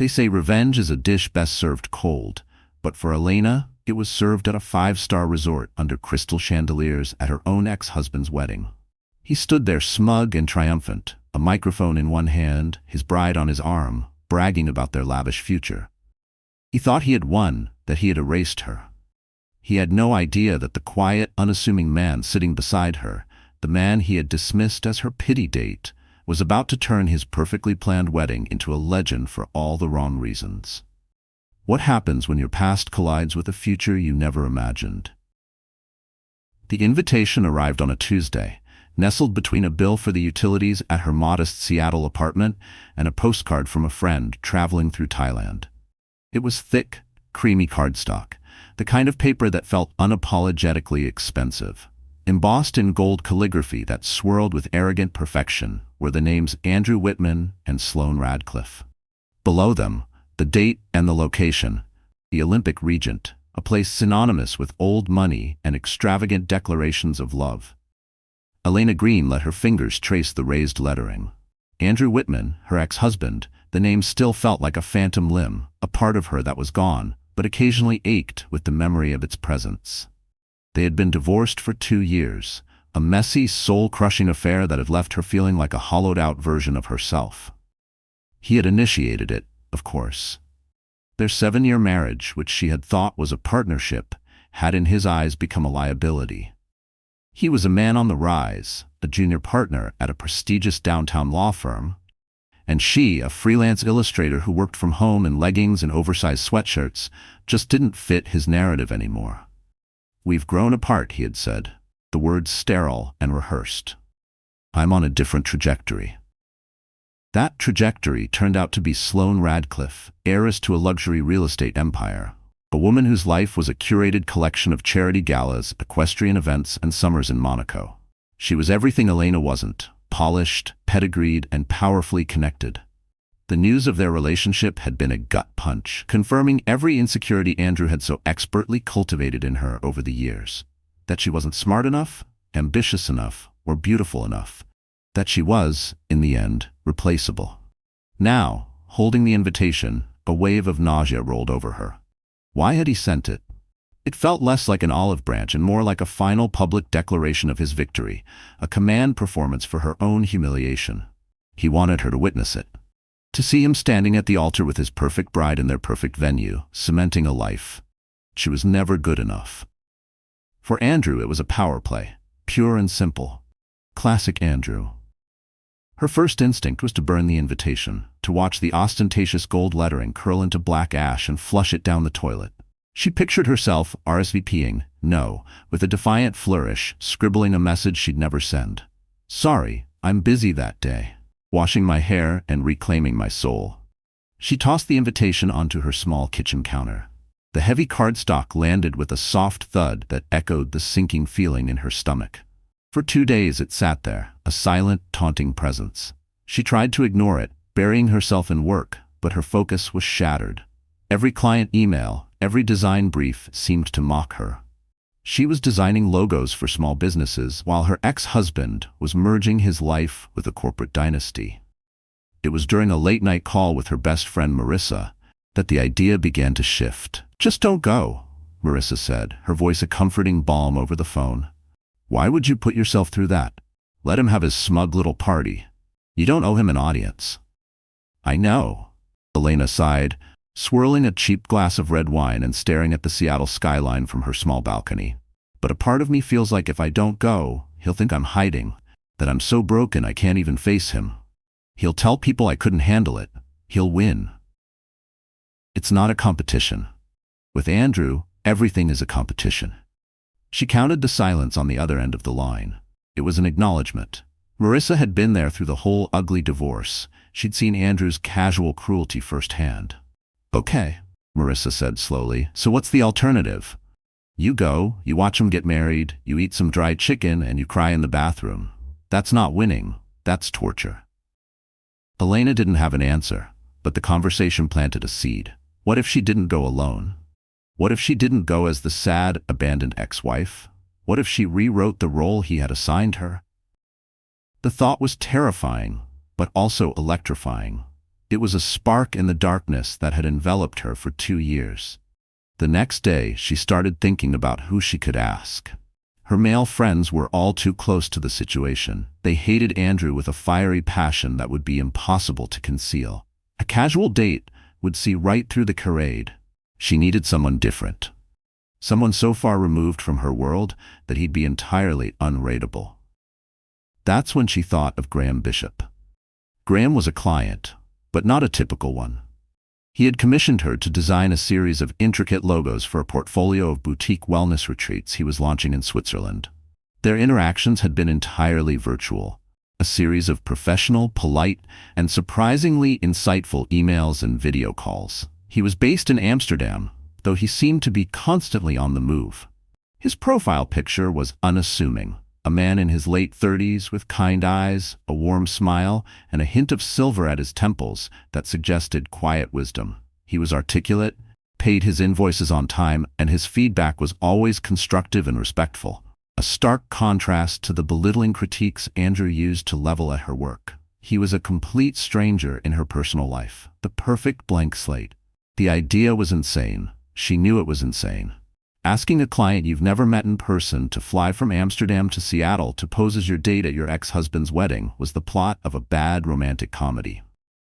They say revenge is a dish best served cold, but for Elena, it was served at a five-star resort under crystal chandeliers at her own ex-husband's wedding. He stood there smug and triumphant, a microphone in one hand, his bride on his arm, bragging about their lavish future. He thought he had won, that he had erased her. He had no idea that the quiet, unassuming man sitting beside her, the man he had dismissed as her pity date, was about to turn his perfectly planned wedding into a legend for all the wrong reasons. What happens when your past collides with a future you never imagined? The invitation arrived on a Tuesday, nestled between a bill for the utilities at her modest Seattle apartment and a postcard from a friend traveling through Thailand. It was thick, creamy cardstock, the kind of paper that felt unapologetically expensive. Embossed in gold calligraphy that swirled with arrogant perfection were the names Andrew Whitman and Sloane Radcliffe. Below them, the date and the location, the Olympic Regent, a place synonymous with old money and extravagant declarations of love. Elena Green let her fingers trace the raised lettering. Andrew Whitman, her ex-husband, the name still felt like a phantom limb, a part of her that was gone, but occasionally ached with the memory of its presence. They had been divorced for 2 years, a messy, soul-crushing affair that had left her feeling like a hollowed-out version of herself. He had initiated it, of course. Their 7-year marriage, which she had thought was a partnership, had in his eyes become a liability. He was a man on the rise, a junior partner at a prestigious downtown law firm, and she, a freelance illustrator who worked from home in leggings and oversized sweatshirts, just didn't fit his narrative anymore. "We've grown apart," he had said, the words sterile and rehearsed. "I'm on a different trajectory." That trajectory turned out to be Sloane Radcliffe, heiress to a luxury real estate empire, a woman whose life was a curated collection of charity galas, equestrian events, and summers in Monaco. She was everything Elena wasn't: polished, pedigreed, and powerfully connected. The news of their relationship had been a gut punch, confirming every insecurity Andrew had so expertly cultivated in her over the years. That she wasn't smart enough, ambitious enough, or beautiful enough. That she was, in the end, replaceable. Now, holding the invitation, a wave of nausea rolled over her. Why had he sent it? It felt less like an olive branch and more like a final public declaration of his victory, a command performance for her own humiliation. He wanted her to witness it. To see him standing at the altar with his perfect bride in their perfect venue, cementing a life. She was never good enough. For Andrew, it was a power play, pure and simple. Classic Andrew. Her first instinct was to burn the invitation, to watch the ostentatious gold lettering curl into black ash and flush it down the toilet. She pictured herself RSVPing, no, with a defiant flourish, scribbling a message she'd never send. "Sorry, I'm busy that day. Washing my hair and reclaiming my soul." She tossed the invitation onto her small kitchen counter. The heavy cardstock landed with a soft thud that echoed the sinking feeling in her stomach. For 2 days it sat there, a silent, taunting presence. She tried to ignore it, burying herself in work, but her focus was shattered. Every client email, every design brief seemed to mock her. She was designing logos for small businesses while her ex-husband was merging his life with a corporate dynasty. It was during a late-night call with her best friend Marissa that the idea began to shift. "Just don't go," Marissa said, her voice a comforting balm over the phone. "Why would you put yourself through that? Let him have his smug little party. You don't owe him an audience." "I know," Elena sighed, swirling a cheap glass of red wine and staring at the Seattle skyline from her small balcony. "But a part of me feels like if I don't go, he'll think I'm hiding, that I'm so broken I can't even face him. He'll tell people I couldn't handle it. He'll win." It's not a competition. With Andrew, everything is a competition. She counted the silence on the other end of the line. It was an acknowledgement. Marissa had been there through the whole ugly divorce. She'd seen Andrew's casual cruelty firsthand. "Okay," Marissa said slowly, "so what's the alternative? You go, you watch him get married, you eat some dried chicken, and you cry in the bathroom. That's not winning, that's torture." Elena didn't have an answer, but the conversation planted a seed. What if she didn't go alone? What if she didn't go as the sad, abandoned ex-wife? What if she rewrote the role he had assigned her? The thought was terrifying, but also electrifying. It was a spark in the darkness that had enveloped her for 2 years. The next day, she started thinking about who she could ask. Her male friends were all too close to the situation. They hated Andrew with a fiery passion that would be impossible to conceal. A casual date would see right through the charade. She needed someone different. Someone so far removed from her world that he'd be entirely unrateable. That's when she thought of Graham Bishop. Graham was a client, but not a typical one. He had commissioned her to design a series of intricate logos for a portfolio of boutique wellness retreats he was launching in Switzerland. Their interactions had been entirely virtual, a series of professional, polite, and surprisingly insightful emails and video calls. He was based in Amsterdam, though he seemed to be constantly on the move. His profile picture was unassuming. A man in his late 30s with kind eyes, a warm smile, and a hint of silver at his temples that suggested quiet wisdom. He was articulate, paid his invoices on time, and his feedback was always constructive and respectful. A stark contrast to the belittling critiques Andrew used to level at her work. He was a complete stranger in her personal life, the perfect blank slate. The idea was insane. She knew it was insane. Asking a client you've never met in person to fly from Amsterdam to Seattle to pose as your date at your ex-husband's wedding was the plot of a bad romantic comedy.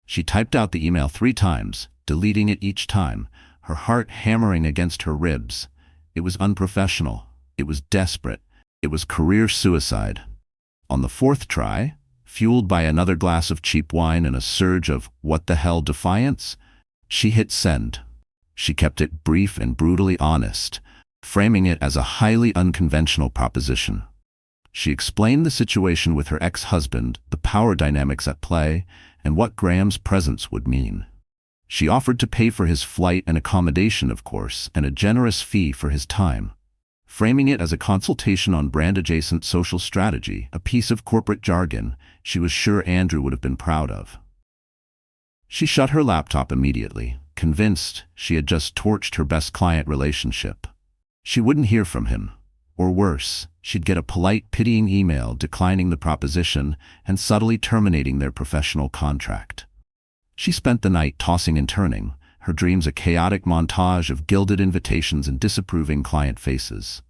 She typed out the email 3 times, deleting it each time, her heart hammering against her ribs. It was unprofessional. It was desperate. It was career suicide. On the 4th try, fueled by another glass of cheap wine and a surge of what the hell defiance, she hit send. She kept it brief and brutally honest, framing it as a highly unconventional proposition. She explained the situation with her ex-husband, the power dynamics at play, and what Graham's presence would mean. She offered to pay for his flight and accommodation, of course, and a generous fee for his time, framing it as a consultation on brand-adjacent social strategy, a piece of corporate jargon she was sure Andrew would have been proud of. She shut her laptop immediately, convinced she had just torched her best client relationship. She wouldn't hear from him. Or worse, she'd get a polite, pitying email declining the proposition and subtly terminating their professional contract. She spent the night tossing and turning, her dreams a chaotic montage of gilded invitations and disapproving client faces.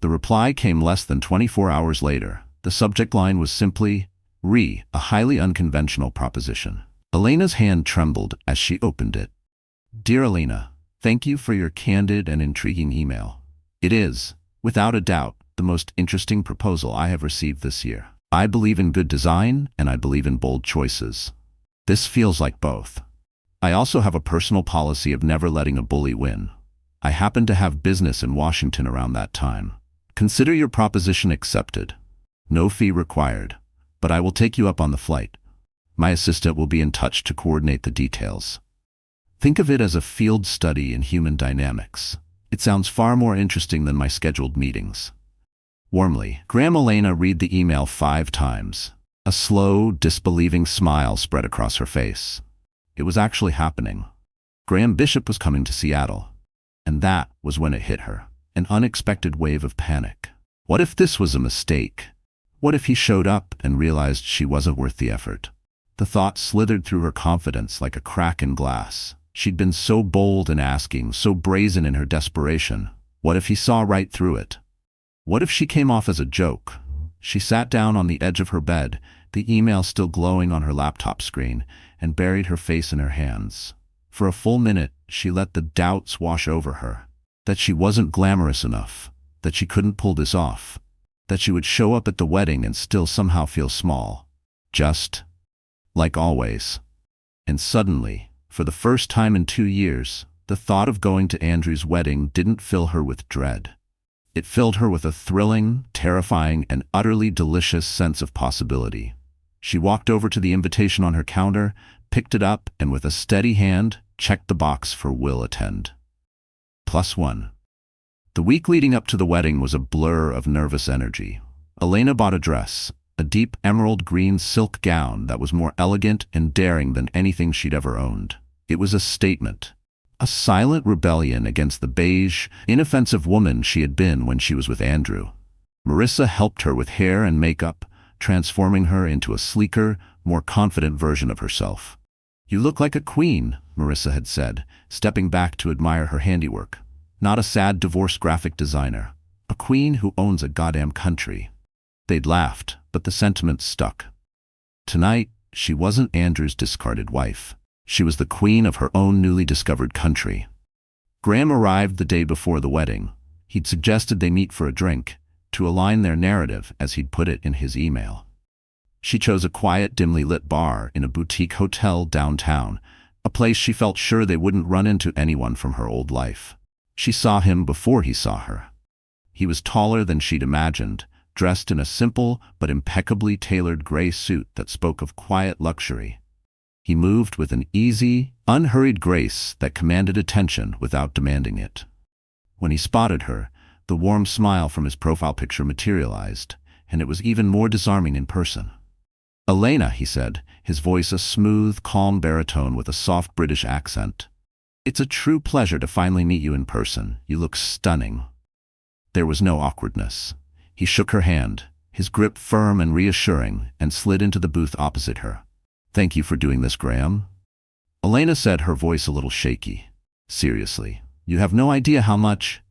The reply came less than 24 hours later. The subject line was simply, a highly unconventional proposition. Elena's hand trembled as she opened it. Dear Elena, thank you for your candid and intriguing email. It is, without a doubt, the most interesting proposal I have received this year. I believe in good design, and I believe in bold choices. This feels like both. I also have a personal policy of never letting a bully win. I happen to have business in Washington around that time. Consider your proposition accepted. No fee required, but I will take you up on the flight. My assistant will be in touch to coordinate the details. Think of it as a field study in human dynamics. It sounds far more interesting than my scheduled meetings. Warmly, Graham. Elena read the email 5 times. A slow, disbelieving smile spread across her face. It was actually happening. Graham Bishop was coming to Seattle. And that was when it hit her. An unexpected wave of panic. What if this was a mistake? What if he showed up and realized she wasn't worth the effort? The thought slithered through her confidence like a crack in glass. She'd been so bold in asking, so brazen in her desperation. What if he saw right through it? What if she came off as a joke? She sat down on the edge of her bed, the email still glowing on her laptop screen, and buried her face in her hands. For a full minute, she let the doubts wash over her. That she wasn't glamorous enough, that she couldn't pull this off, that she would show up at the wedding and still somehow feel small. Just like always. And suddenly, for the first time in 2 years, the thought of going to Andrew's wedding didn't fill her with dread. It filled her with a thrilling, terrifying, and utterly delicious sense of possibility. She walked over to the invitation on her counter, picked it up, and with a steady hand, checked the box for will attend. +1. The week leading up to the wedding was a blur of nervous energy. Elena bought a dress, a deep emerald green silk gown that was more elegant and daring than anything she'd ever owned. It was a statement, a silent rebellion against the beige, inoffensive woman she had been when she was with Andrew. Marissa helped her with hair and makeup, transforming her into a sleeker, more confident version of herself. You look like a queen, Marissa had said, stepping back to admire her handiwork. Not a sad divorced graphic designer. A queen who owns a goddamn country. They'd laughed, but the sentiment stuck. Tonight, she wasn't Andrew's discarded wife. She was the queen of her own newly discovered country. Graham arrived the day before the wedding. He'd suggested they meet for a drink, to align their narrative as he'd put it in his email. She chose a quiet, dimly lit bar in a boutique hotel downtown, a place she felt sure they wouldn't run into anyone from her old life. She saw him before he saw her. He was taller than she'd imagined, dressed in a simple but impeccably tailored gray suit that spoke of quiet luxury. He moved with an easy, unhurried grace that commanded attention without demanding it. When he spotted her, the warm smile from his profile picture materialized, and it was even more disarming in person. "Elena," he said, his voice a smooth, calm baritone with a soft British accent. "It's a true pleasure to finally meet you in person. You look stunning." There was no awkwardness. He shook her hand, his grip firm and reassuring, and slid into the booth opposite her. "Thank you for doing this, Graham." Elena said, her voice a little shaky. "Seriously, you have no idea how much—"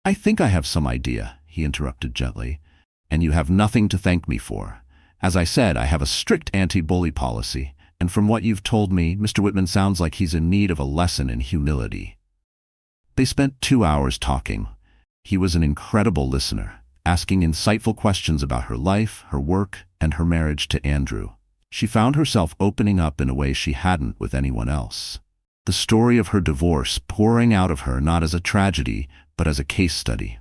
"I think I have some idea," he interrupted gently, "and you have nothing to thank me for. As I said, I have a strict anti-bully policy, and from what you've told me, Mr. Whitman sounds like he's in need of a lesson in humility." They spent 2 hours talking. He was an incredible listener, asking insightful questions about her life, her work, and her marriage to Andrew. She found herself opening up in a way she hadn't with anyone else. The story of her divorce pouring out of her not as a tragedy, but as a case study.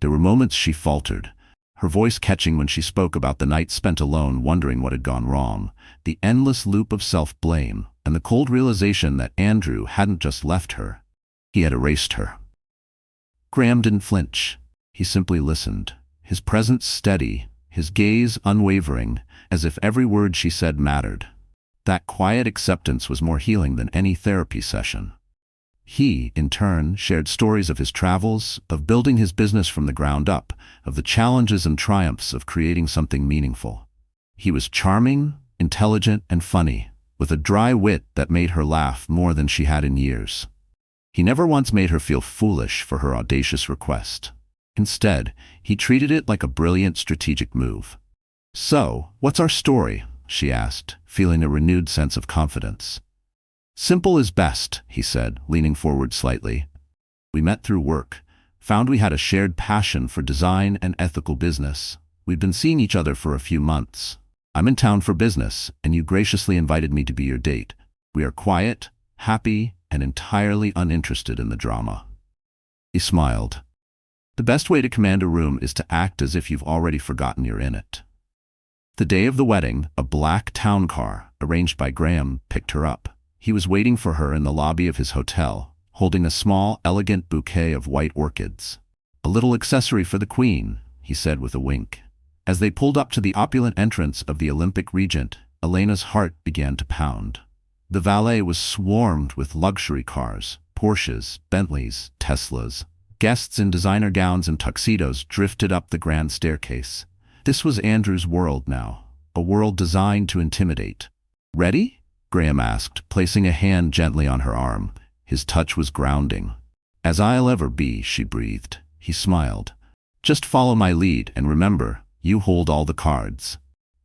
There were moments she faltered, her voice catching when she spoke about the night spent alone wondering what had gone wrong, the endless loop of self-blame, and the cold realization that Andrew hadn't just left her. He had erased her. Graham didn't flinch. He simply listened, his presence steady, his gaze unwavering, as if every word she said mattered. That quiet acceptance was more healing than any therapy session. He, in turn, shared stories of his travels, of building his business from the ground up, of the challenges and triumphs of creating something meaningful. He was charming, intelligent, and funny, with a dry wit that made her laugh more than she had in years. He never once made her feel foolish for her audacious request. Instead, he treated it like a brilliant strategic move. "So, what's our story?" she asked, feeling a renewed sense of confidence. "Simple is best," he said, leaning forward slightly. "We met through work, found we had a shared passion for design and ethical business. We'd been seeing each other for a few months. I'm in town for business, and you graciously invited me to be your date. We are quiet, happy, and entirely uninterested in the drama." He smiled. "The best way to command a room is to act as if you've already forgotten you're in it." The day of the wedding, a black town car, arranged by Graham, picked her up. He was waiting for her in the lobby of his hotel, holding a small, elegant bouquet of white orchids. "A little accessory for the Queen," he said with a wink. As they pulled up to the opulent entrance of the Olympic Regent, Elena's heart began to pound. The valet was swarmed with luxury cars, Porsches, Bentleys, Teslas. Guests in designer gowns and tuxedos drifted up the grand staircase. This was Andrew's world now, a world designed to intimidate. "Ready?" Graham asked, placing a hand gently on her arm. His touch was grounding. "As I'll ever be," she breathed. He smiled. "Just follow my lead, and remember, you hold all the cards."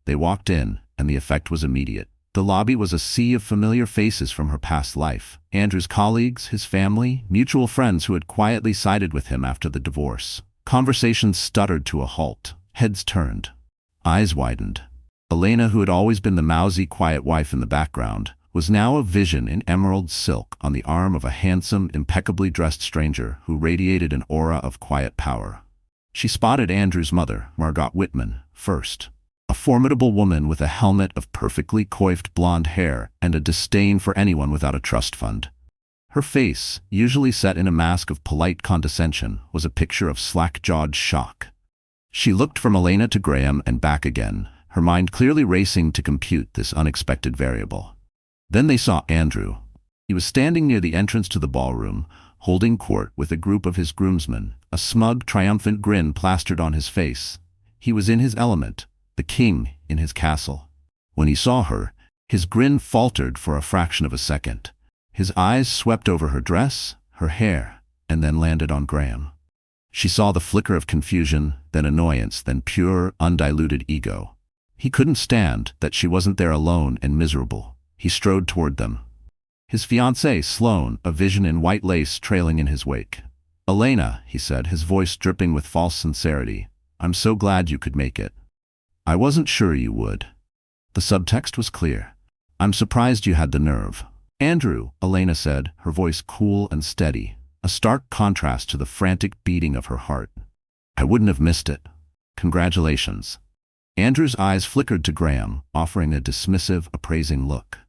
They walked in, and the effect was immediate. The lobby was a sea of familiar faces from her past life. Andrew's colleagues, his family, mutual friends who had quietly sided with him after the divorce. Conversations stuttered to a halt. Heads turned. Eyes widened. Elena, who had always been the mousy, quiet wife in the background, was now a vision in emerald silk on the arm of a handsome, impeccably dressed stranger who radiated an aura of quiet power. She spotted Andrew's mother, Margot Whitman, first. A formidable woman with a helmet of perfectly coiffed blonde hair and a disdain for anyone without a trust fund. Her face, usually set in a mask of polite condescension, was a picture of slack-jawed shock. She looked from Elena to Graham and back again, her mind clearly racing to compute this unexpected variable. Then they saw Andrew. He was standing near the entrance to the ballroom, holding court with a group of his groomsmen, a smug, triumphant grin plastered on his face. He was in his element, the king in his castle. When he saw her, His grin faltered for a fraction of a second. His eyes swept over her dress, her hair, and then landed on Graham. She saw the flicker of confusion, then annoyance, then pure, undiluted ego. He couldn't stand that she wasn't there alone and miserable. He strode toward them. His fiancée, Sloane, a vision in white lace trailing in his wake. "Elena," he said, his voice dripping with false sincerity, "I'm so glad you could make it. I wasn't sure you would." The subtext was clear. "I'm surprised you had the nerve." "Andrew," Elena said, her voice cool and steady, a stark contrast to the frantic beating of her heart. "I wouldn't have missed it. Congratulations." Andrew's eyes flickered to Graham, offering a dismissive, appraising look.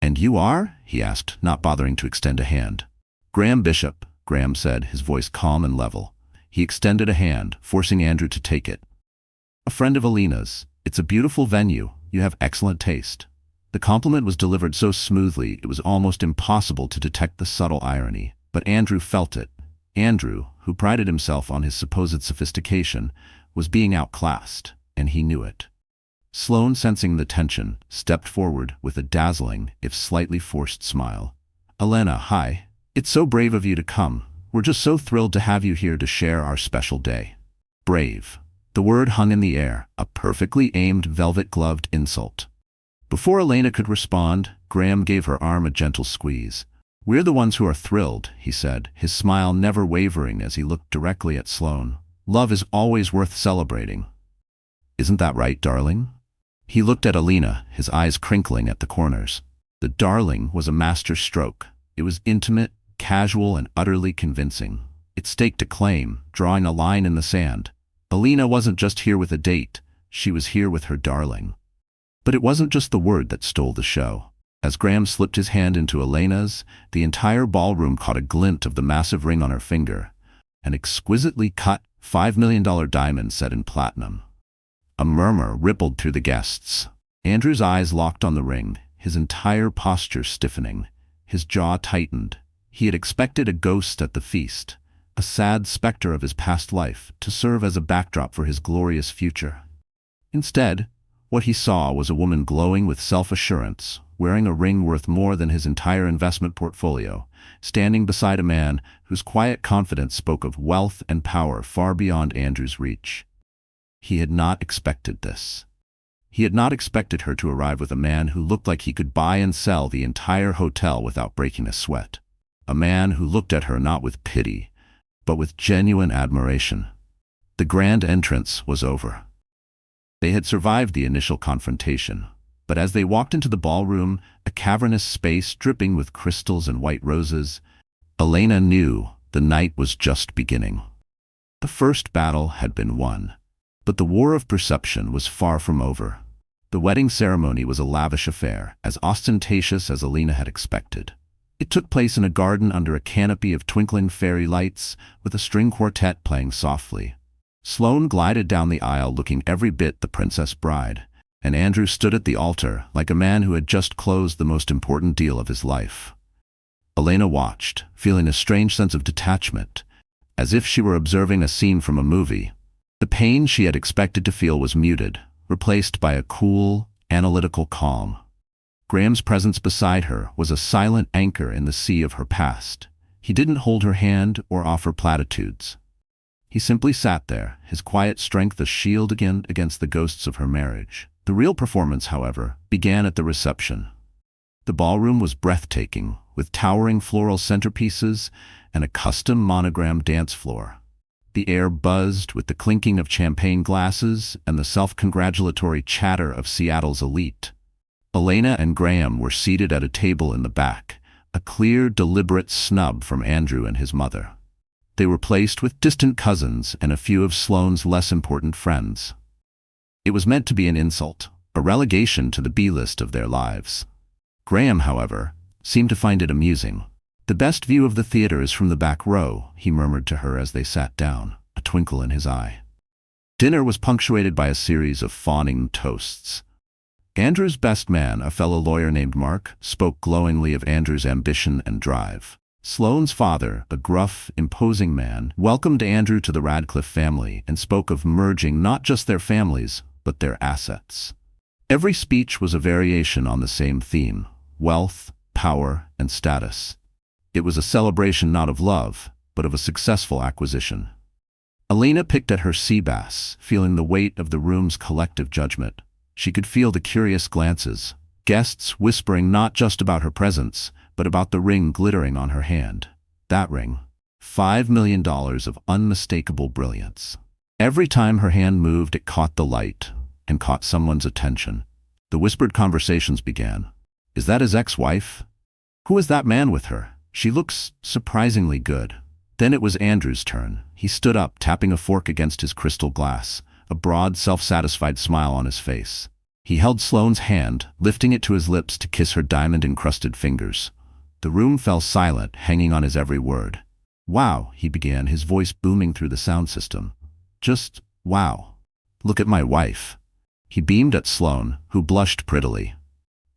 "And you are?" he asked, not bothering to extend a hand. "Graham Bishop," Graham said, his voice calm and level. He extended a hand, forcing Andrew to take it. "A friend of Elena's. It's a beautiful venue. You have excellent taste." The compliment was delivered so smoothly it was almost impossible to detect the subtle irony, but Andrew felt it. Andrew, who prided himself on his supposed sophistication, was being outclassed, and he knew it. Sloane, sensing the tension, stepped forward with a dazzling, if slightly forced smile. "Elena, hi. It's so brave of you to come. We're just so thrilled to have you here to share our special day." Brave. The word hung in the air, a perfectly aimed velvet-gloved insult. Before Elena could respond, Graham gave her arm a gentle squeeze. "We're the ones who are thrilled," he said, his smile never wavering as he looked directly at Sloane. "Love is always worth celebrating. Isn't that right, darling?" He looked at Elena, his eyes crinkling at the corners. The darling was a master stroke. It was intimate, casual, and utterly convincing. It staked a claim, drawing a line in the sand. Elena wasn't just here with a date, she was here with her darling. But it wasn't just the word that stole the show. As Graham slipped his hand into Elena's, the entire ballroom caught a glint of the massive ring on her finger, an exquisitely cut $5 million diamond set in platinum. A murmur rippled through the guests. Andrew's eyes locked on the ring, his entire posture stiffening. His jaw tightened. He had expected a ghost at the feast, a sad specter of his past life, to serve as a backdrop for his glorious future. Instead, what he saw was a woman glowing with self-assurance, wearing a ring worth more than his entire investment portfolio, standing beside a man whose quiet confidence spoke of wealth and power far beyond Andrew's reach. He had not expected this. He had not expected her to arrive with a man who looked like he could buy and sell the entire hotel without breaking a sweat. A man who looked at her not with pity, but with genuine admiration. The grand entrance was over. They had survived the initial confrontation, but as they walked into the ballroom, a cavernous space dripping with crystals and white roses, Elena knew the night was just beginning. The first battle had been won, but the war of perception was far from over. The wedding ceremony was a lavish affair, as ostentatious as Elena had expected. It took place in a garden under a canopy of twinkling fairy lights, with a string quartet playing softly. Sloane glided down the aisle looking every bit the princess bride, and Andrew stood at the altar like a man who had just closed the most important deal of his life. Elena watched, feeling a strange sense of detachment, as if she were observing a scene from a movie. The pain she had expected to feel was muted, replaced by a cool, analytical calm. Graham's presence beside her was a silent anchor in the sea of her past. He didn't hold her hand or offer platitudes. He simply sat there, his quiet strength a shield against the ghosts of her marriage. The real performance, however, began at the reception. The ballroom was breathtaking, with towering floral centerpieces and a custom monogram dance floor. The air buzzed with the clinking of champagne glasses and the self-congratulatory chatter of Seattle's elite. Elena and Graham were seated at a table in the back, a clear, deliberate snub from Andrew and his mother. They were placed with distant cousins and a few of Sloane's less important friends. It was meant to be an insult, a relegation to the B-list of their lives. Graham, however, seemed to find it amusing. "The best view of the theater is from the back row," he murmured to her as they sat down, a twinkle in his eye. Dinner was punctuated by a series of fawning toasts. Andrew's best man, a fellow lawyer named Mark, spoke glowingly of Andrew's ambition and drive. Sloane's father, a gruff, imposing man, welcomed Andrew to the Radcliffe family and spoke of merging not just their families, but their assets. Every speech was a variation on the same theme: wealth, power, and status. It was a celebration not of love, but of a successful acquisition. Elena picked at her sea bass, feeling the weight of the room's collective judgment. She could feel the curious glances, guests whispering not just about her presence, but about the ring glittering on her hand. That ring. $5 million of unmistakable brilliance. Every time her hand moved, it caught the light, and caught someone's attention. The whispered conversations began. Is that his ex-wife? Who is that man with her? She looks surprisingly good. Then it was Andrew's turn. He stood up, tapping a fork against his crystal glass, a broad, self-satisfied smile on his face. He held Sloane's hand, lifting it to his lips to kiss her diamond-encrusted fingers. The room fell silent, hanging on his every word. Wow, he began, his voice booming through the sound system. Just wow. Look at my wife. He beamed at Sloane, who blushed prettily.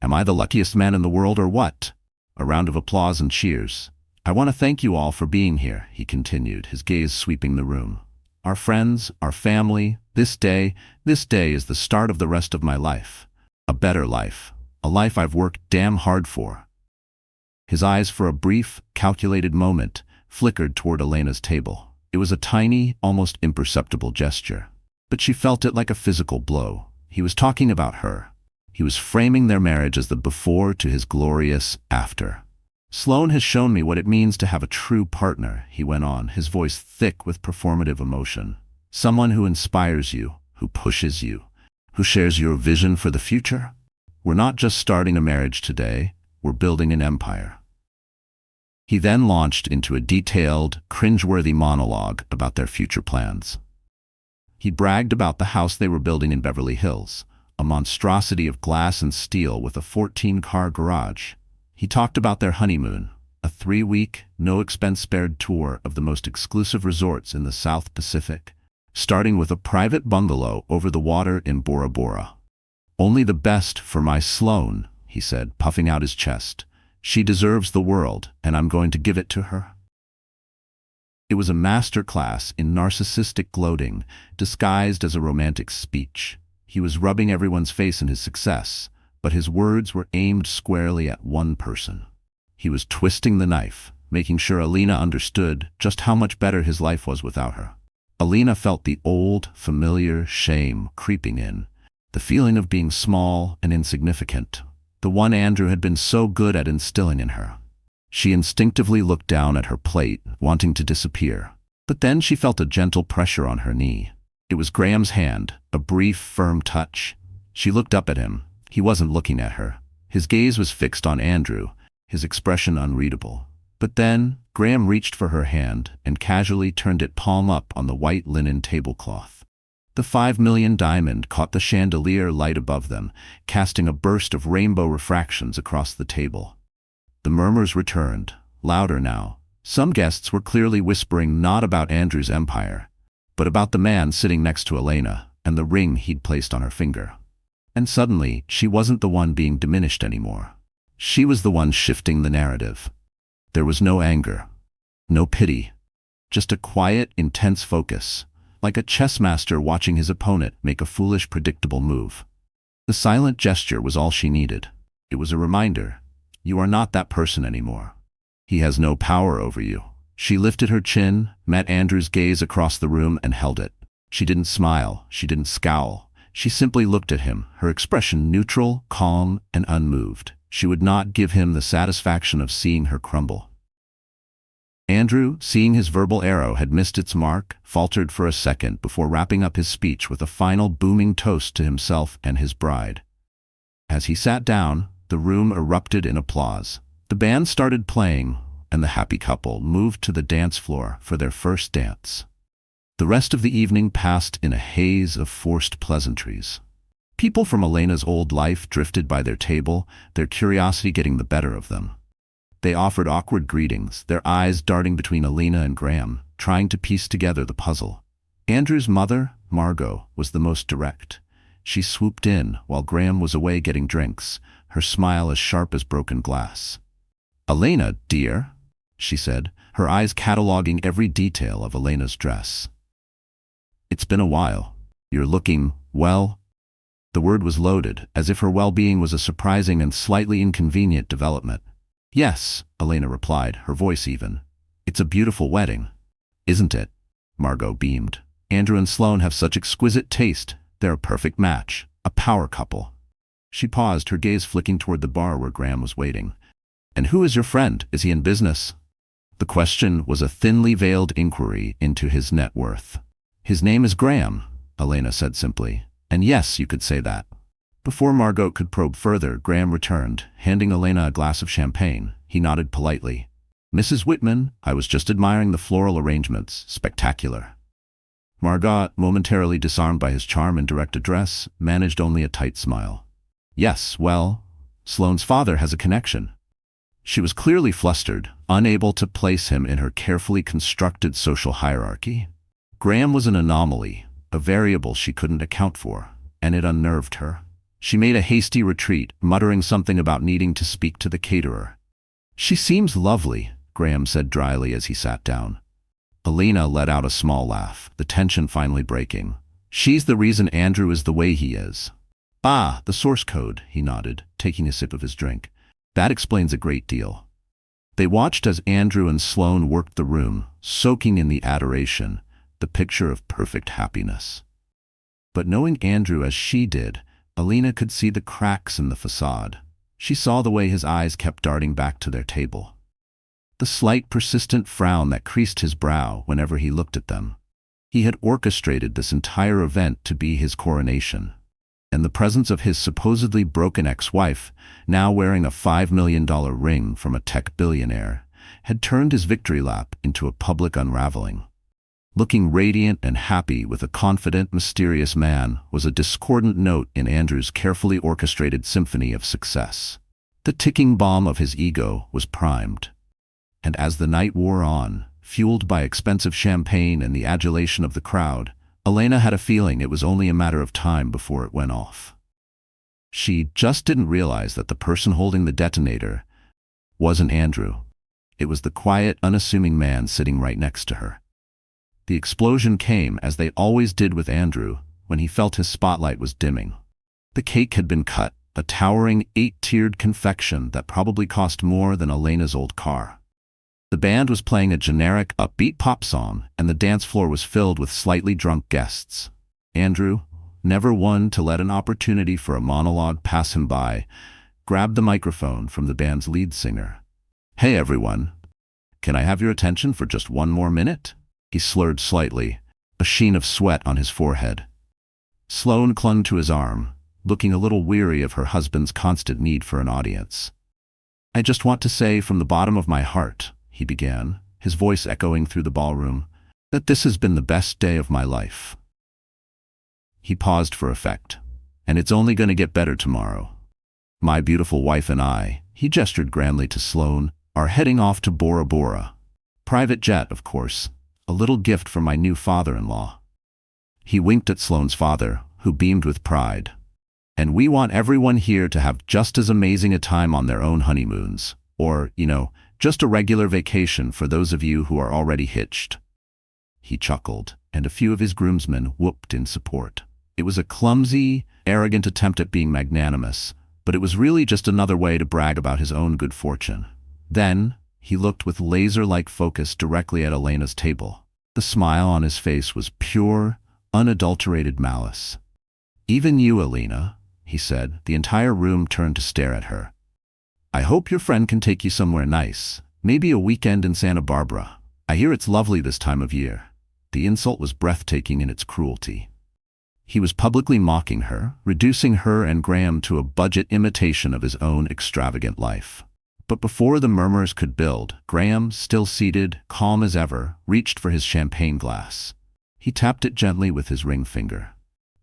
Am I the luckiest man in the world or what? A round of applause and cheers. I want to thank you all for being here, he continued, his gaze sweeping the room. Our friends, our family, this day is the start of the rest of my life. A better life. A life I've worked damn hard for. His eyes, for a brief, calculated moment, flickered toward Elena's table. It was a tiny, almost imperceptible gesture, but she felt it like a physical blow. He was talking about her. He was framing their marriage as the before to his glorious after. Sloane has shown me what it means to have a true partner, he went on, his voice thick with performative emotion. Someone who inspires you, who pushes you, who shares your vision for the future. We're not just starting a marriage today, we're building an empire. He then launched into a detailed, cringeworthy monologue about their future plans. He bragged about the house they were building in Beverly Hills, a monstrosity of glass and steel with a 14-car garage. He talked about their honeymoon, a 3-week, no-expense-spared tour of the most exclusive resorts in the South Pacific, starting with a private bungalow over the water in Bora Bora. Only the best for my Sloane, he said, puffing out his chest. She deserves the world, and I'm going to give it to her. It was a master class in narcissistic gloating, disguised as a romantic speech. He was rubbing everyone's face in his success, but his words were aimed squarely at one person. He was twisting the knife, making sure Elena understood just how much better his life was without her. Elena felt the old, familiar shame creeping in, the feeling of being small and insignificant, the one Andrew had been so good at instilling in her. She instinctively looked down at her plate, wanting to disappear. But then she felt a gentle pressure on her knee. It was Graham's hand, a brief, firm touch. She looked up at him. He wasn't looking at her. His gaze was fixed on Andrew, his expression unreadable. But then, Graham reached for her hand and casually turned it palm up on the white linen tablecloth. The 5 million diamond caught the chandelier light above them, casting a burst of rainbow refractions across the table. The murmurs returned, louder now. Some guests were clearly whispering not about Andrew's empire, but about the man sitting next to Elena and the ring he'd placed on her finger. And suddenly, she wasn't the one being diminished anymore. She was the one shifting the narrative. There was no anger, no pity, just a quiet, intense focus, like a chess master watching his opponent make a foolish, predictable move. The silent gesture was all she needed. It was a reminder. You are not that person anymore. He has no power over you. She lifted her chin, met Andrew's gaze across the room, and held it. She didn't smile. She didn't scowl. She simply looked at him, her expression neutral, calm, and unmoved. She would not give him the satisfaction of seeing her crumble. Andrew, seeing his verbal arrow had missed its mark, faltered for a second before wrapping up his speech with a final booming toast to himself and his bride. As he sat down, the room erupted in applause. The band started playing, and the happy couple moved to the dance floor for their first dance. The rest of the evening passed in a haze of forced pleasantries. People from Elena's old life drifted by their table, their curiosity getting the better of them. They offered awkward greetings, their eyes darting between Elena and Graham, trying to piece together the puzzle. Andrew's mother, Margot, was the most direct. She swooped in while Graham was away getting drinks, her smile as sharp as broken glass. "Elena, dear," she said, her eyes cataloging every detail of Elena's dress. "It's been a while. You're looking, well." The word was loaded, as if her well-being was a surprising and slightly inconvenient development. "Yes," Elena replied, her voice even. "It's a beautiful wedding." "Isn't it?" Margot beamed. "Andrew and Sloane have such exquisite taste. They're a perfect match. A power couple." She paused, her gaze flicking toward the bar where Graham was waiting. "And who is your friend? Is he in business?" The question was a thinly veiled inquiry into his net worth. "His name is Graham," Elena said simply. "And yes, you could say that." Before Margot could probe further, Graham returned, handing Elena a glass of champagne. He nodded politely. "Mrs. Whitman, I was just admiring the floral arrangements. Spectacular." Margot, momentarily disarmed by his charm and direct address, managed only a tight smile. "Yes, well, Sloane's father has a connection." She was clearly flustered, unable to place him in her carefully constructed social hierarchy. Graham was an anomaly, a variable she couldn't account for, and it unnerved her. She made a hasty retreat, muttering something about needing to speak to the caterer. "She seems lovely," Graham said dryly as he sat down. Elena let out a small laugh, the tension finally breaking. "She's the reason Andrew is the way he is." "Ah, the source code," he nodded, taking a sip of his drink. "That explains a great deal." They watched as Andrew and Sloane worked the room, soaking in the adoration, the picture of perfect happiness. But knowing Andrew as she did, Elena could see the cracks in the facade. She saw the way his eyes kept darting back to their table. The slight, persistent frown that creased his brow whenever he looked at them. He had orchestrated this entire event to be his coronation. And the presence of his supposedly broken ex-wife, now wearing a $5 million ring from a tech billionaire, had turned his victory lap into a public unraveling. Looking radiant and happy with a confident, mysterious man was a discordant note in Andrew's carefully orchestrated symphony of success. The ticking bomb of his ego was primed. And as the night wore on, fueled by expensive champagne and the adulation of the crowd, Elena had a feeling it was only a matter of time before it went off. She just didn't realize that the person holding the detonator wasn't Andrew. It was the quiet, unassuming man sitting right next to her. The explosion came, as they always did with Andrew, when he felt his spotlight was dimming. The cake had been cut, a towering 8-tiered confection that probably cost more than Elena's old car. The band was playing a generic, upbeat pop song, and the dance floor was filled with slightly drunk guests. Andrew, never one to let an opportunity for a monologue pass him by, grabbed the microphone from the band's lead singer. "Hey everyone, can I have your attention for just one more minute?" He slurred slightly, a sheen of sweat on his forehead. Sloane clung to his arm, looking a little weary of her husband's constant need for an audience. "I just want to say from the bottom of my heart," he began, his voice echoing through the ballroom, "that this has been the best day of my life." He paused for effect. "And it's only going to get better tomorrow. My beautiful wife and I," he gestured grandly to Sloane, "are heading off to Bora Bora. Private jet, of course. A little gift from my new father-in-law." He winked at Sloane's father, who beamed with pride. "And we want everyone here to have just as amazing a time on their own honeymoons. Or, just a regular vacation for those of you who are already hitched." He chuckled, and a few of his groomsmen whooped in support. It was a clumsy, arrogant attempt at being magnanimous, but it was really just another way to brag about his own good fortune. Then, he looked with laser-like focus directly at Elena's table. The smile on his face was pure, unadulterated malice. "Even you, Elena," he said. The entire room turned to stare at her. "I hope your friend can take you somewhere nice, maybe a weekend in Santa Barbara. I hear it's lovely this time of year." The insult was breathtaking in its cruelty. He was publicly mocking her, reducing her and Graham to a budget imitation of his own extravagant life. But before the murmurs could build, Graham, still seated, calm as ever, reached for his champagne glass. He tapped it gently with his ring finger.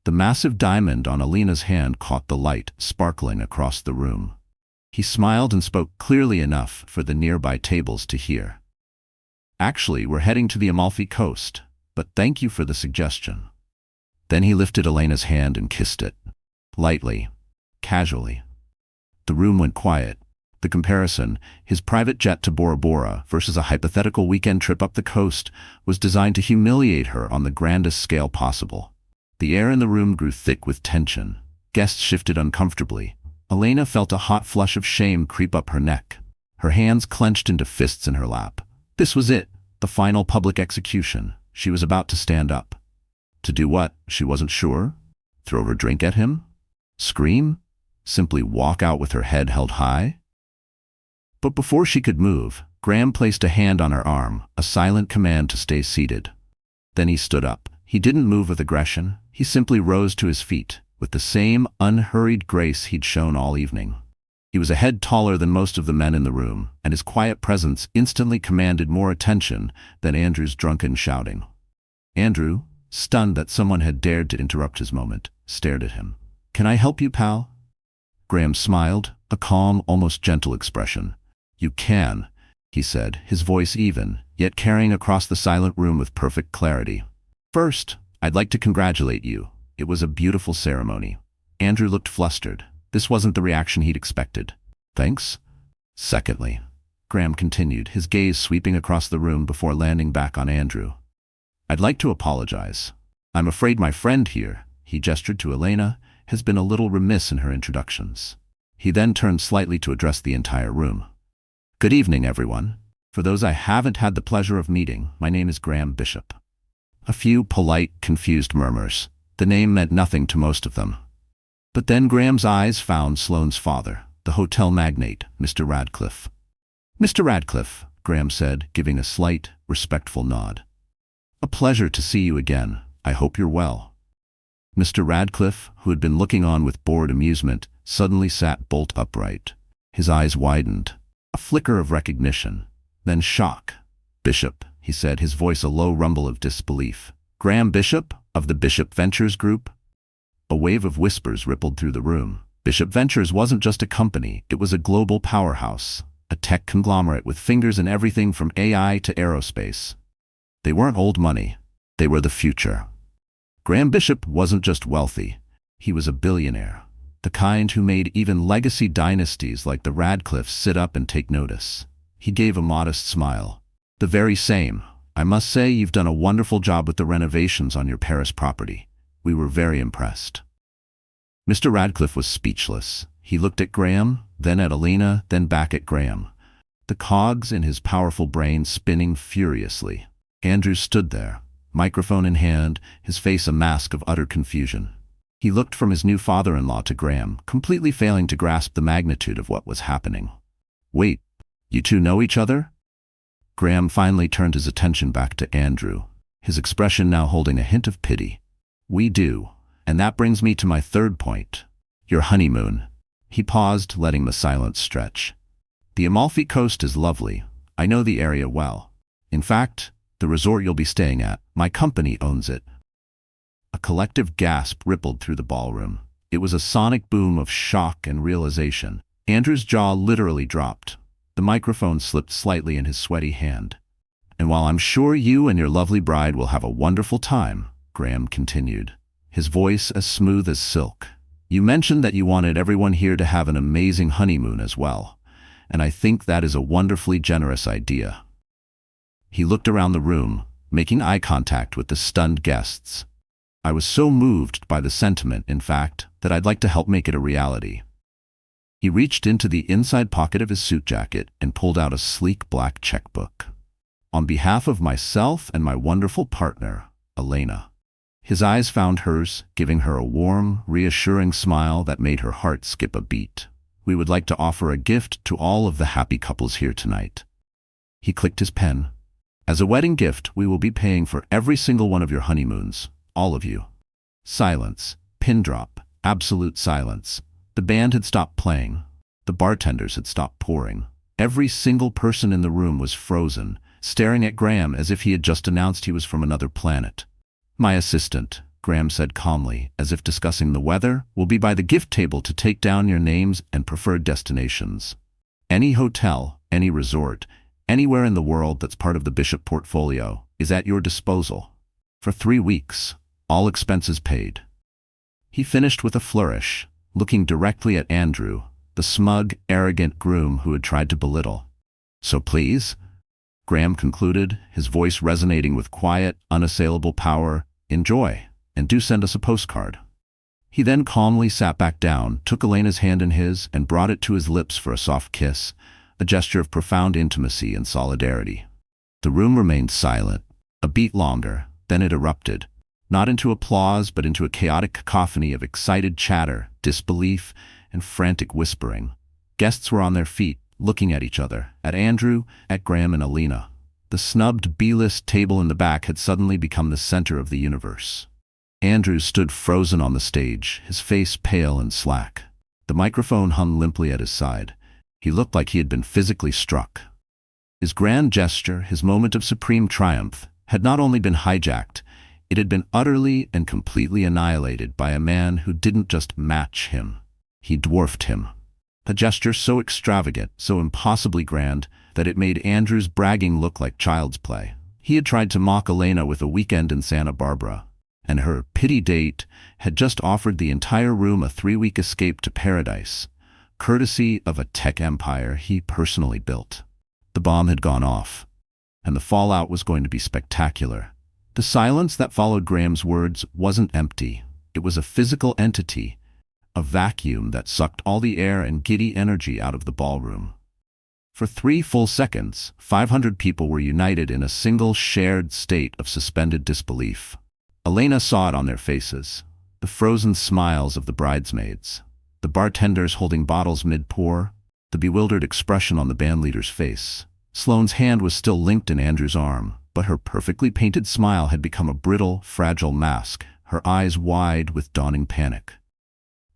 The massive diamond on Elena's hand caught the light, sparkling across the room. He smiled and spoke clearly enough for the nearby tables to hear. "Actually, we're heading to the Amalfi Coast, but thank you for the suggestion." Then he lifted Elena's hand and kissed it. Lightly, casually. The room went quiet. The comparison, his private jet to Bora Bora versus a hypothetical weekend trip up the coast, was designed to humiliate her on the grandest scale possible. The air in the room grew thick with tension. Guests shifted uncomfortably. Elena felt a hot flush of shame creep up her neck. Her hands clenched into fists in her lap. This was it, the final public execution. She was about to stand up. To do what? She wasn't sure. Throw her drink at him? Scream? Simply walk out with her head held high? But before she could move, Graham placed a hand on her arm, a silent command to stay seated. Then he stood up. He didn't move with aggression. He simply rose to his feet, with the same unhurried grace he'd shown all evening. He was a head taller than most of the men in the room, and his quiet presence instantly commanded more attention than Andrew's drunken shouting. Andrew, stunned that someone had dared to interrupt his moment, stared at him. "Can I help you, pal?" Graham smiled, a calm, almost gentle expression. "You can," he said, his voice even, yet carrying across the silent room with perfect clarity. "First, I'd like to congratulate you. It was a beautiful ceremony." Andrew looked flustered. This wasn't the reaction he'd expected. "Thanks?" "Secondly," Graham continued, his gaze sweeping across the room before landing back on Andrew, "I'd like to apologize. I'm afraid my friend here," he gestured to Elena, "has been a little remiss in her introductions." He then turned slightly to address the entire room. "Good evening, everyone. For those I haven't had the pleasure of meeting, my name is Graham Bishop." A few polite, confused murmurs. The name meant nothing to most of them. But then Graham's eyes found Sloane's father, the hotel magnate, Mr. Radcliffe. "Mr. Radcliffe," Graham said, giving a slight, respectful nod. "A pleasure to see you again. I hope you're well." Mr. Radcliffe, who had been looking on with bored amusement, suddenly sat bolt upright. His eyes widened. A flicker of recognition, then shock. "Bishop," he said, his voice a low rumble of disbelief. "Graham Bishop, of the Bishop Ventures Group?" A wave of whispers rippled through the room. Bishop Ventures wasn't just a company, it was a global powerhouse, a tech conglomerate with fingers in everything from AI to aerospace. They weren't old money, they were the future. Graham Bishop wasn't just wealthy, he was a billionaire, the kind who made even legacy dynasties like the Radcliffes sit up and take notice. He gave a modest smile. "The very same. I must say you've done a wonderful job with the renovations on your Paris property. We were very impressed." Mr. Radcliffe was speechless. He looked at Graham, then at Elena, then back at Graham, the cogs in his powerful brain spinning furiously. Andrew stood there, microphone in hand, his face a mask of utter confusion. He looked from his new father-in-law to Graham, completely failing to grasp the magnitude of what was happening. "Wait, you two know each other?" Graham finally turned his attention back to Andrew, his expression now holding a hint of pity. "We do. And that brings me to my third point. Your honeymoon." He paused, letting the silence stretch. "The Amalfi Coast is lovely. I know the area well. In fact, the resort you'll be staying at, my company owns it." A collective gasp rippled through the ballroom. It was a sonic boom of shock and realization. Andrew's jaw literally dropped. The microphone slipped slightly in his sweaty hand. "And while I'm sure you and your lovely bride will have a wonderful time," Graham continued, his voice as smooth as silk, "you mentioned that you wanted everyone here to have an amazing honeymoon as well, and I think that is a wonderfully generous idea." He looked around the room, making eye contact with the stunned guests. "I was so moved by the sentiment, in fact, that I'd like to help make it a reality." He reached into the inside pocket of his suit jacket and pulled out a sleek black checkbook. "On behalf of myself and my wonderful partner, Elena." His eyes found hers, giving her a warm, reassuring smile that made her heart skip a beat. "We would like to offer a gift to all of the happy couples here tonight." He clicked his pen. "As a wedding gift, we will be paying for every single one of your honeymoons, all of you." Silence. Pin drop. Absolute silence. The band had stopped playing. The bartenders had stopped pouring. Every single person in the room was frozen, staring at Graham as if he had just announced he was from another planet. "My assistant," Graham said calmly, as if discussing the weather, "will be by the gift table to take down your names and preferred destinations. Any hotel, any resort, anywhere in the world that's part of the Bishop portfolio is at your disposal. For 3 weeks, all expenses paid." He finished with a flourish, looking directly at Andrew, the smug, arrogant groom who had tried to belittle. "So please," Graham concluded, his voice resonating with quiet, unassailable power, "enjoy, and do send us a postcard." He then calmly sat back down, took Elena's hand in his, and brought it to his lips for a soft kiss, a gesture of profound intimacy and solidarity. The room remained silent, a beat longer, then it erupted, not into applause but into a chaotic cacophony of excited chatter, disbelief, and frantic whispering. Guests were on their feet, looking at each other, at Andrew, at Graham and Elena. The snubbed B-list table in the back had suddenly become the center of the universe. Andrew stood frozen on the stage, his face pale and slack. The microphone hung limply at his side. He looked like he had been physically struck. His grand gesture, his moment of supreme triumph, had not only been hijacked, it had been utterly and completely annihilated by a man who didn't just match him. He dwarfed him. A gesture so extravagant, so impossibly grand, that it made Andrew's bragging look like child's play. He had tried to mock Elena with a weekend in Santa Barbara, and her pity date had just offered the entire room a 3-week escape to paradise, courtesy of a tech empire he personally built. The bomb had gone off, and the fallout was going to be spectacular. The silence that followed Graham's words wasn't empty. It was a physical entity, a vacuum that sucked all the air and giddy energy out of the ballroom. For 3 full seconds, 500 people were united in a single shared state of suspended disbelief. Elena saw it on their faces, the frozen smiles of the bridesmaids, the bartenders holding bottles mid-pour, the bewildered expression on the bandleader's face. Sloane's hand was still linked in Andrew's arm, but her perfectly painted smile had become a brittle, fragile mask, her eyes wide with dawning panic.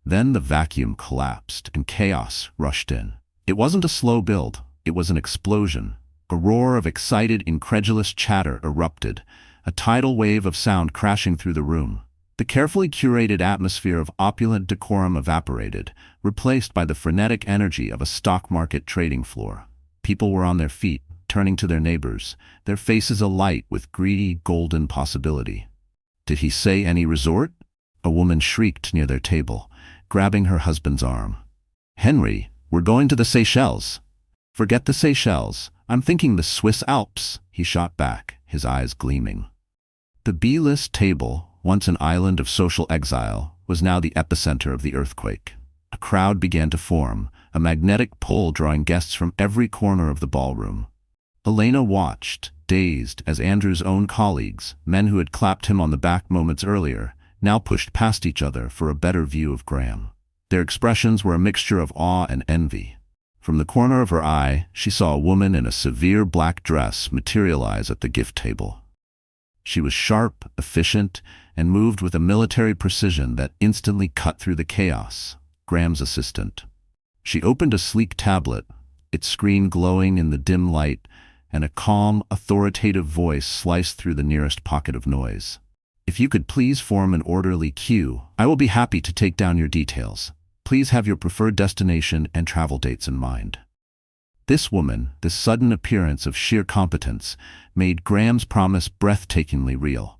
Then the vacuum collapsed and chaos rushed in. It wasn't a slow build, it was an explosion. A roar of excited, incredulous chatter erupted, a tidal wave of sound crashing through the room. The carefully curated atmosphere of opulent decorum evaporated, replaced by the frenetic energy of a stock market trading floor. People were on their feet, turning to their neighbors, their faces alight with greedy, golden possibility. Did he say any resort? A woman shrieked near their table, grabbing her husband's arm. "Henry, we're going to the Seychelles." "Forget the Seychelles. I'm thinking the Swiss Alps," he shot back, his eyes gleaming. The B-list table, once an island of social exile, was now the epicenter of the earthquake. A crowd began to form, a magnetic pull drawing guests from every corner of the ballroom. Elena watched, dazed, as Andrew's own colleagues, men who had clapped him on the back moments earlier, now pushed past each other for a better view of Graham. Their expressions were a mixture of awe and envy. From the corner of her eye, she saw a woman in a severe black dress materialize at the gift table. She was sharp, efficient, and moved with a military precision that instantly cut through the chaos. Graham's assistant. She opened a sleek tablet, its screen glowing in the dim light, and a calm, authoritative voice sliced through the nearest pocket of noise. "If you could please form an orderly queue, I will be happy to take down your details. Please have your preferred destination and travel dates in mind." This woman, this sudden appearance of sheer competence, made Graham's promise breathtakingly real.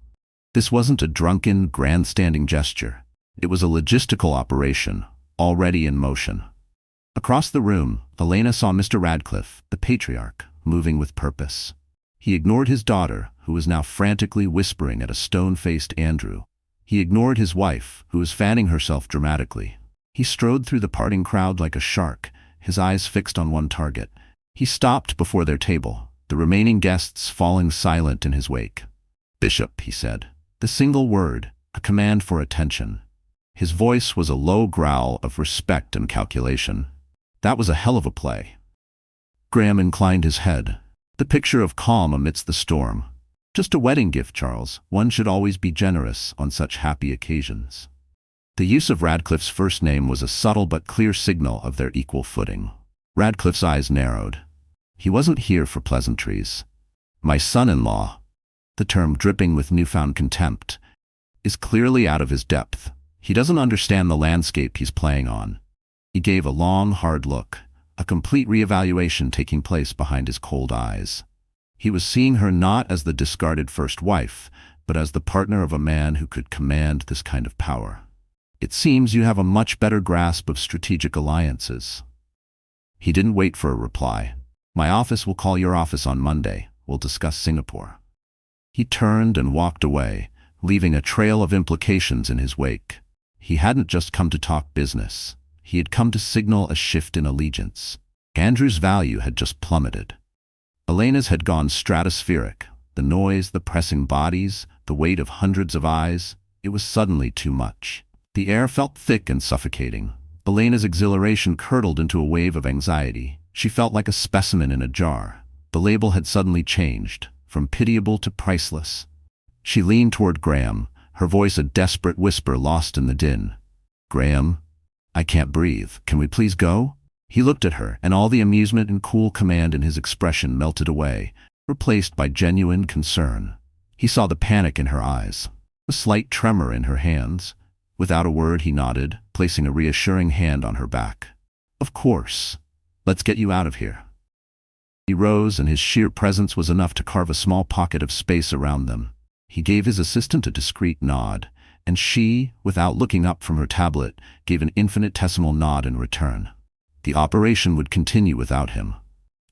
This wasn't a drunken, grandstanding gesture. It was a logistical operation, already in motion. Across the room, Elena saw Mr. Radcliffe, the patriarch, moving with purpose. He ignored his daughter, who was now frantically whispering at a stone-faced Andrew. He ignored his wife, who was fanning herself dramatically. He strode through the parting crowd like a shark, his eyes fixed on one target. He stopped before their table, the remaining guests falling silent in his wake. "Bishop," he said. The single word, a command for attention. His voice was a low growl of respect and calculation. That was a hell of a play. Graham inclined his head. The picture of calm amidst the storm. "Just a wedding gift, Charles. One should always be generous on such happy occasions." The use of Radcliffe's first name was a subtle but clear signal of their equal footing. Radcliffe's eyes narrowed. He wasn't here for pleasantries. "My son-in-law," the term dripping with newfound contempt, "is clearly out of his depth. He doesn't understand the landscape he's playing on." He gave a long, hard look, a complete reevaluation taking place behind his cold eyes. He was seeing her not as the discarded first wife, but as the partner of a man who could command this kind of power. "It seems you have a much better grasp of strategic alliances." He didn't wait for a reply. "My office will call your office on Monday. We'll discuss Singapore." He turned and walked away, leaving a trail of implications in his wake. He hadn't just come to talk business. He had come to signal a shift in allegiance. Andrew's value had just plummeted. Elena's had gone stratospheric. The noise, the pressing bodies, the weight of hundreds of eyes, it was suddenly too much. The air felt thick and suffocating. Elena's exhilaration curdled into a wave of anxiety. She felt like a specimen in a jar. The label had suddenly changed, from pitiable to priceless. She leaned toward Graham, her voice a desperate whisper lost in the din. "Graham, I can't breathe. Can we please go?" He looked at her, and all the amusement and cool command in his expression melted away, replaced by genuine concern. He saw the panic in her eyes, a slight tremor in her hands. Without a word, he nodded, placing a reassuring hand on her back. "Of course. Let's get you out of here." He rose, and his sheer presence was enough to carve a small pocket of space around them. He gave his assistant a discreet nod, and she, without looking up from her tablet, gave an infinitesimal nod in return. The operation would continue without him.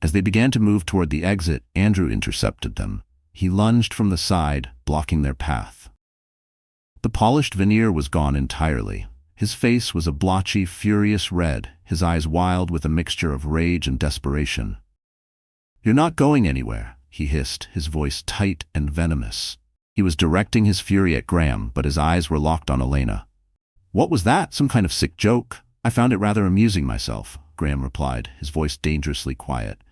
As they began to move toward the exit, Andrew intercepted them. He lunged from the side, blocking their path. The polished veneer was gone entirely. His face was a blotchy, furious red, his eyes wild with a mixture of rage and desperation. "You're not going anywhere," he hissed, his voice tight and venomous. He was directing his fury at Graham, but his eyes were locked on Elena. "What was that? Some kind of sick joke?" "I found it rather amusing myself," Graham replied, his voice dangerously quiet.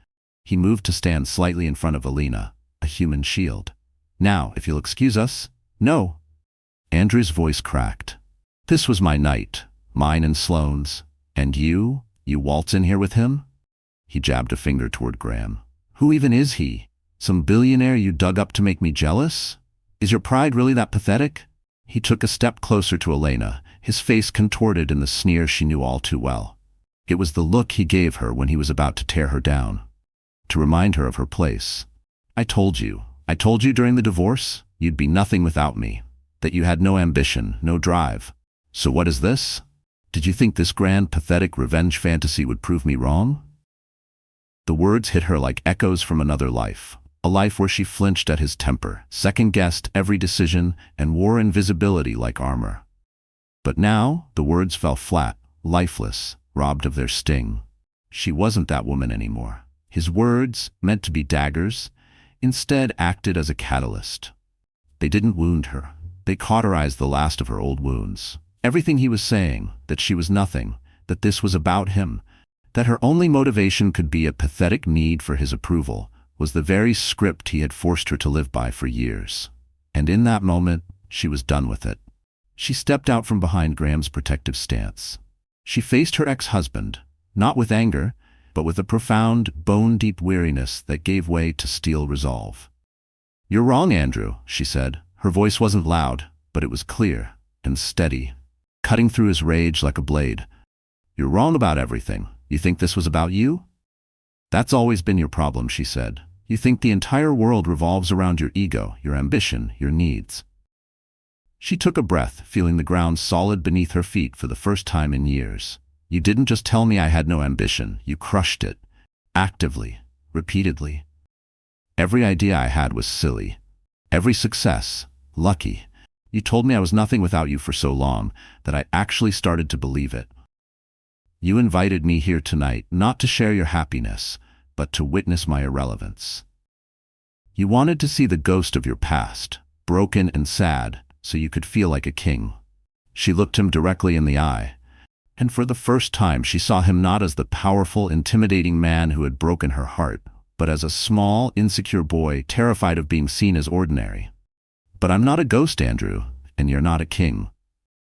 He moved to stand slightly in front of Elena, a human shield. "Now, if you'll excuse us." "No." Andrew's voice cracked. "This was my night, mine and Sloane's. And you waltz in here with him?" He jabbed a finger toward Graham. "Who even is he? Some billionaire you dug up to make me jealous? Is your pride really that pathetic?" He took a step closer to Elena, his face contorted in the sneer she knew all too well. It was the look he gave her when he was about to tear her down, to remind her of her place. I told you during the divorce, you'd be nothing without me, that you had no ambition, no drive. So what is this? Did you think this grand, pathetic revenge fantasy would prove me wrong?" The words hit her like echoes from another life, a life where she flinched at his temper, second-guessed every decision, and wore invisibility like armor. But now, the words fell flat, lifeless, robbed of their sting. She wasn't that woman anymore. His words, meant to be daggers, instead acted as a catalyst. They didn't wound her. They cauterized the last of her old wounds. Everything he was saying, that she was nothing, that this was about him, that her only motivation could be a pathetic need for his approval, was the very script he had forced her to live by for years. And in that moment, she was done with it. She stepped out from behind Graham's protective stance. She faced her ex-husband, not with anger, but with a profound, bone-deep weariness that gave way to steel resolve. "You're wrong, Andrew," she said. Her voice wasn't loud, but it was clear and steady, cutting through his rage like a blade. "You're wrong about everything. You think this was about you? That's always been your problem," she said. "You think the entire world revolves around your ego, your ambition, your needs." She took a breath, feeling the ground solid beneath her feet for the first time in years. "You didn't just tell me I had no ambition. You crushed it. Actively. Repeatedly. Every idea I had was silly. Every success, lucky. You told me I was nothing without you for so long that I actually started to believe it. You invited me here tonight not to share your happiness, but to witness my irrelevance. You wanted to see the ghost of your past, broken and sad, so you could feel like a king." She looked him directly in the eye, and for the first time she saw him not as the powerful, intimidating man who had broken her heart, but as a small, insecure boy terrified of being seen as ordinary. "But I'm not a ghost, Andrew, and you're not a king.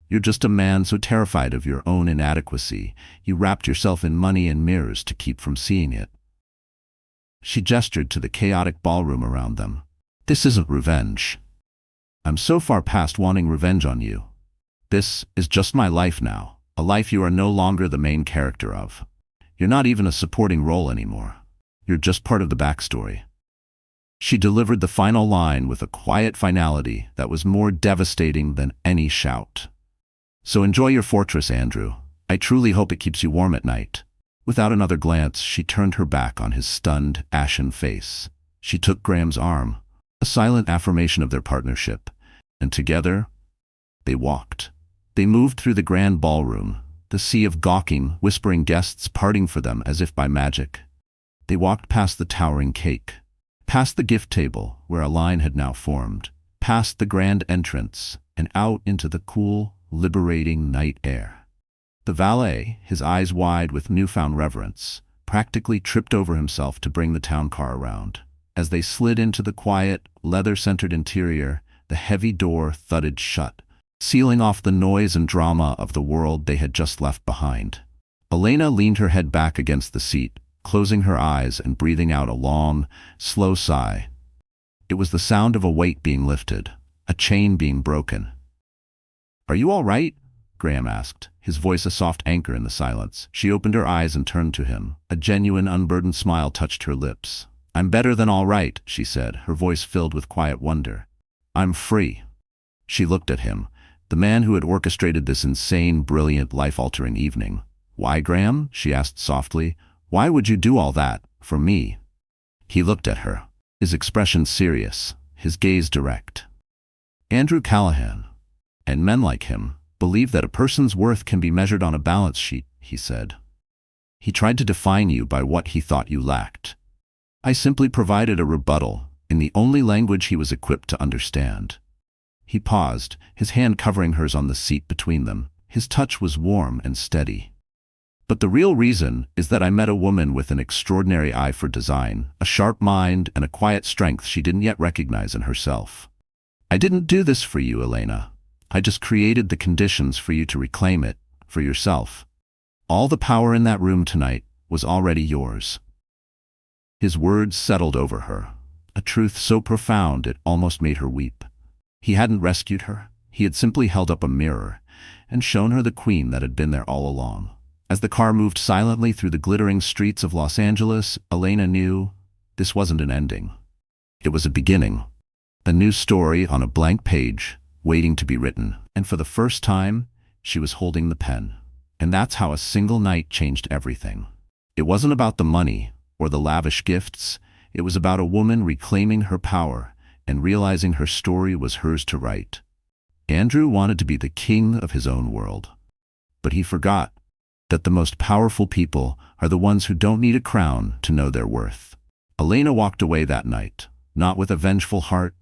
You're just a man so terrified of your own inadequacy, you wrapped yourself in money and mirrors to keep from seeing it." She gestured to the chaotic ballroom around them. "This isn't revenge. I'm so far past wanting revenge on you. This is just my life now, a life you are no longer the main character of. You're not even a supporting role anymore. You're just part of the backstory." She delivered the final line with a quiet finality that was more devastating than any shout. "So enjoy your fortress, Andrew. I truly hope it keeps you warm at night." Without another glance, she turned her back on his stunned, ashen face. She took Graham's arm, a silent affirmation of their partnership, and together, they walked They moved through the grand ballroom, the sea of gawking, whispering guests parting for them as if by magic. They walked past the towering cake, past the gift table where a line had now formed, past the grand entrance, and out into the cool, liberating night air. The valet, his eyes wide with newfound reverence, practically tripped over himself to bring the town car around. As they slid into the quiet, leather-centered interior, the heavy door thudded shut, sealing off the noise and drama of the world they had just left behind. Elena leaned her head back against the seat, closing her eyes and breathing out a long, slow sigh. It was the sound of a weight being lifted, a chain being broken. "Are you all right?" Graham asked, his voice a soft anchor in the silence. She opened her eyes and turned to him. A genuine, unburdened smile touched her lips. "I'm better than all right," she said, her voice filled with quiet wonder. "I'm free." She looked at him, the man who had orchestrated this insane, brilliant, life-altering evening. "Why, Graham?" she asked softly. "Why would you do all that, for me?" He looked at her, his expression serious, his gaze direct. "Andrew Callahan, and men like him, believe that a person's worth can be measured on a balance sheet," he said. "He tried to define you by what he thought you lacked. I simply provided a rebuttal, in the only language he was equipped to understand." He paused, his hand covering hers on the seat between them. His touch was warm and steady. "But the real reason is that I met a woman with an extraordinary eye for design, a sharp mind, and a quiet strength she didn't yet recognize in herself. I didn't do this for you, Elena. I just created the conditions for you to reclaim it, for yourself. All the power in that room tonight was already yours." His words settled over her, a truth so profound it almost made her weep. He hadn't rescued her, he had simply held up a mirror and shown her the queen that had been there all along. As the car moved silently through the glittering streets of Los Angeles, Elena knew this wasn't an ending. It was a beginning, a new story on a blank page, waiting to be written. And for the first time, she was holding the pen. And that's how a single night changed everything. It wasn't about the money or the lavish gifts. It was about a woman reclaiming her power and realizing her story was hers to write. Andrew wanted to be the king of his own world. But he forgot that the most powerful people are the ones who don't need a crown to know their worth. Elena walked away that night, not with a vengeful heart,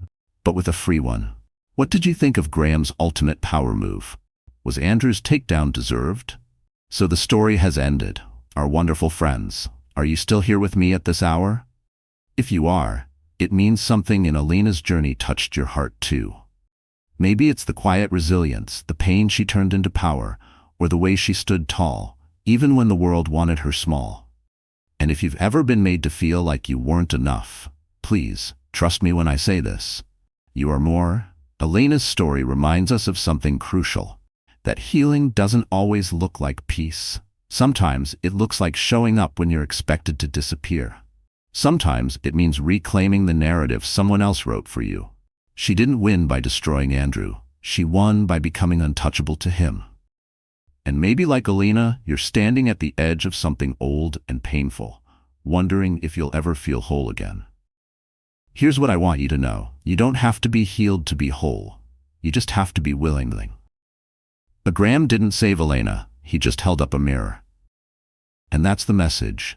but with a free one. What did you think of Graham's ultimate power move? Was Andrew's takedown deserved? So the story has ended. Our wonderful friends, are you still here with me at this hour? If you are, it means something in Elena's journey touched your heart too. Maybe it's the quiet resilience, the pain she turned into power, or the way she stood tall, even when the world wanted her small. And if you've ever been made to feel like you weren't enough, please, trust me when I say this. You are more. Elena's story reminds us of something crucial, that healing doesn't always look like peace. Sometimes it looks like showing up when you're expected to disappear. Sometimes it means reclaiming the narrative someone else wrote for you. She didn't win by destroying Andrew. She won by becoming untouchable to him. And maybe like Elena, you're standing at the edge of something old and painful, wondering if you'll ever feel whole again. Here's what I want you to know. You don't have to be healed to be whole. You just have to be willing. But Graham didn't save Elena. He just held up a mirror. And that's the message.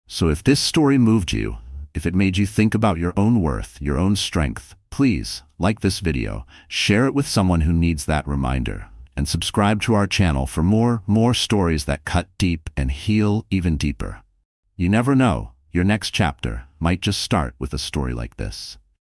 So if this story moved you, if it made you think about your own worth, your own strength, please like this video, share it with someone who needs that reminder, and subscribe to our channel for more stories that cut deep and heal even deeper. You never know, your next chapter might just start with a story like this.